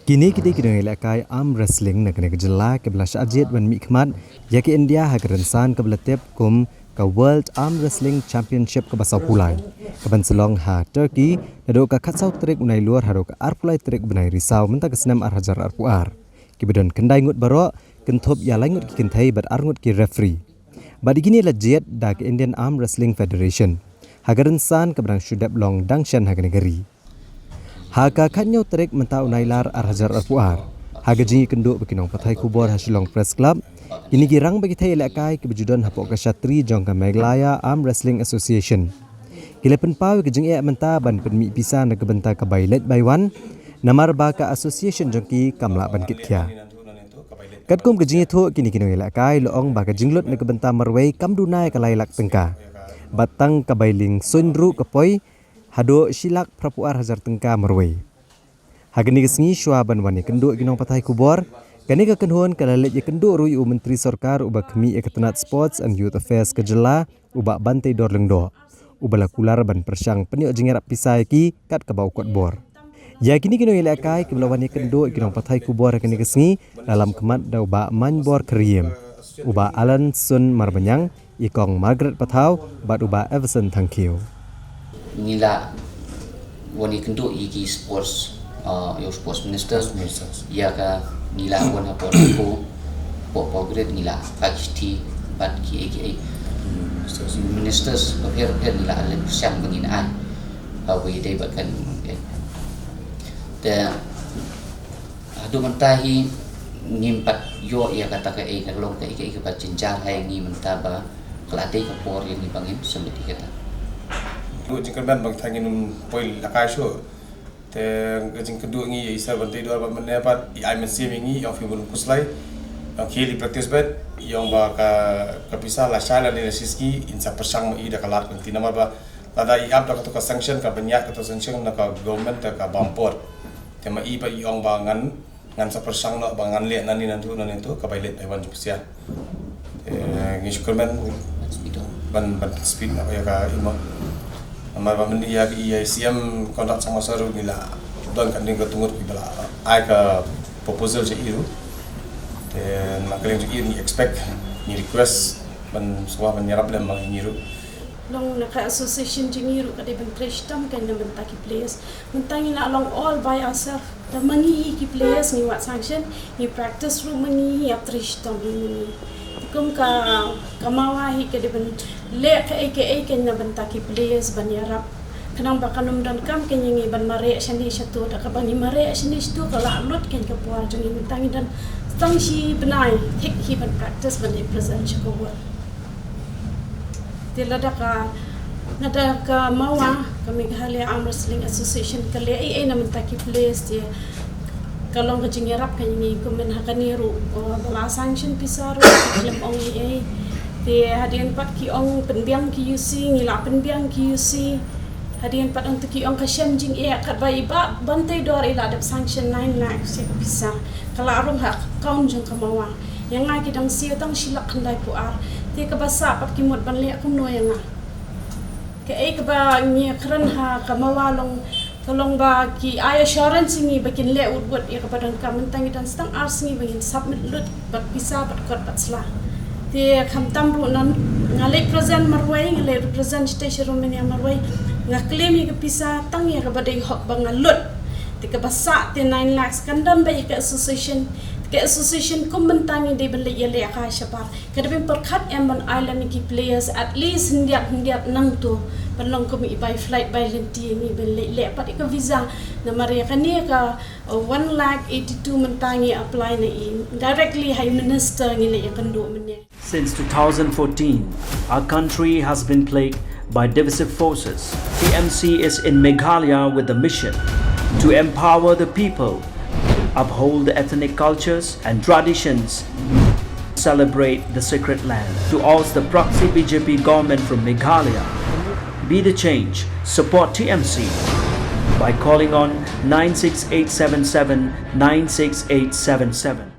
Kini kita kena ilakai arm wrestling nak kena kejela ke belah Syajid wan Mikmat ya ke India ha kerensan ke belah tep kum ke World Arm Wrestling Championship ke basau pulai. Ke Banselong ha Turkey nado ka khatsau trik unai luar haro ka ar pulai trik benai risau menta ke senam ar hajar ar puar. Ki bedon kendai ngut baro kenthop ya lai ngut ki kenthai bad ar ngut ki referee. Bad gini la jet da ke Indian Arm Wrestling Federation. Ha kerensan ke berang Shudap Long Dangshan ha ke negeri. Haka katnyo trik menta unailar ar hajar ar puar. Haga jingi kenduk bekinong patai kubor Shillong Press Club. Ini girang bagi thai ilakai ke berjudon hapok ke Shatri jong ke Meghalaya Arm Wrestling Association. Kile penpau ke jingi menta ban penmi pisa na ke benta ke bailet baiwan. Namar ba ke association jong ki kamla ban kit kya. Katkum ke jingi thu kini kinong ilakai loong ba ke jinglot na ke benta marway kamdunai ke lailak tengka. Batang ke bailing sunru ke poi hado silak prapuar hajar tengka merway. Hagani kesengi syuaban wani kenduk ginong patai kubor. Kani ke kenhuan kalalet ye kenduk rui Menteri Sorkar ubah kemi Ketenat Sports and Youth Affairs kejela ubah bantai dor lengdo. Ubah lakular ban persyang peniuk jengerap pisai ki kat ke bau kot bor. Ya kini ginong ilakai ke belah wani kenduk ginong patai kubor kani kesengi dalam kemat da ubah man bor keriem. Ubah Alan Sun Marbanyang ikong Margaret Patau bat ubah Everson Tangkiu. Nila wani kendo igi sports yo sports minister ya ka nila wana po grade nila pakiti ban ki igi ministers per nila ale siang bangin ai we dei bakan te adu mantahi nimpat yo ya kata ka naglong ka igi ba cincar hai ni mentaba kelate ka por yang dibangin semedi kata jingkan ban bang thangin poil lakai sho te jing kedu ngi isa bantai dua ba menepat I mesti ngi yang fimun kuslai yang kili practice bet yang ba ka pisa la shala ni siski insa persang i da kalat kan tinama ba lada I up da ka sanction ka banyak ka sanction na ka government ka bampor tema I ba yang ba ngan sa persang no ba ngan le nani nantu ka bailet bai wan jusia ngi syukurman ban speed apa ya ka imo Amar bamendi ya ICM kontak sama saru gila don kan ding ketungut gila ai ka proposal je iru dan makaleng je iru ni expect ni request ban semua menyerap dan bang iru long naka association jingiru kade ben prestam kan ben taki players mentangi na long all by ourselves the money ki players ni wat sanction ni practice room ni ya prestam ni kum ka kamawahi kade ben le ka aka kan na ben taki players ban yarap kanang bakanum dan kam kan ngi ban mare shani shatu da ka bani mare shani shatu ka la lot kan ka puar jeng mentangi dan tang shi benai thik hi ban practice ban present ko wa tilada ka nada ka mawa ka Meghalaya Arm Wrestling Association ka le ai na mentaki players dia kalau ka jingerap kan ni komen hakaniru bala sanction pisaru klem ong ai te hadian pat ki ong penbiang ki UC ngila penbiang ki UC hadian pat untuk ki ong ka syam jing e kat bai ba bantai dor ila ada sanction 9 lakhs se bisa kalau arung hak kaun jeng ka mawa yang ngai kidang sia tang silak khandai puar te ka basa pat ki mot ban le kum no yang ke ai ka ba ni kran ha ka mawalong tolong ba ki ay assurance ngi bakin le udwat ya kepada kami tangi dan stang ars ngi bagin submit lut bat bisa bat kot bat sla te kham tamru nan ngale present marwai ngale representation romania marwai ngaklaim ya bisa tang ya kepada hok bang lut te ka basa te 9 lakhs kandam ba ya association ke association kum mentangi de beli ya le ka syapar kada ben perkhat em ban island ki players at least hindiat nang tu balong ko mi by flight by lenti ni le pat ka visa na maria kani ka 1,82,000 mentangi apply na directly high minister ni le kando menye. Since 2014 our country has been plagued by divisive forces. TMC is in Meghalaya with the mission to empower the people, uphold the ethnic cultures and traditions, celebrate the sacred land. To oust the proxy BJP government from Meghalaya, be the change, support TMC by calling on 96877 96877.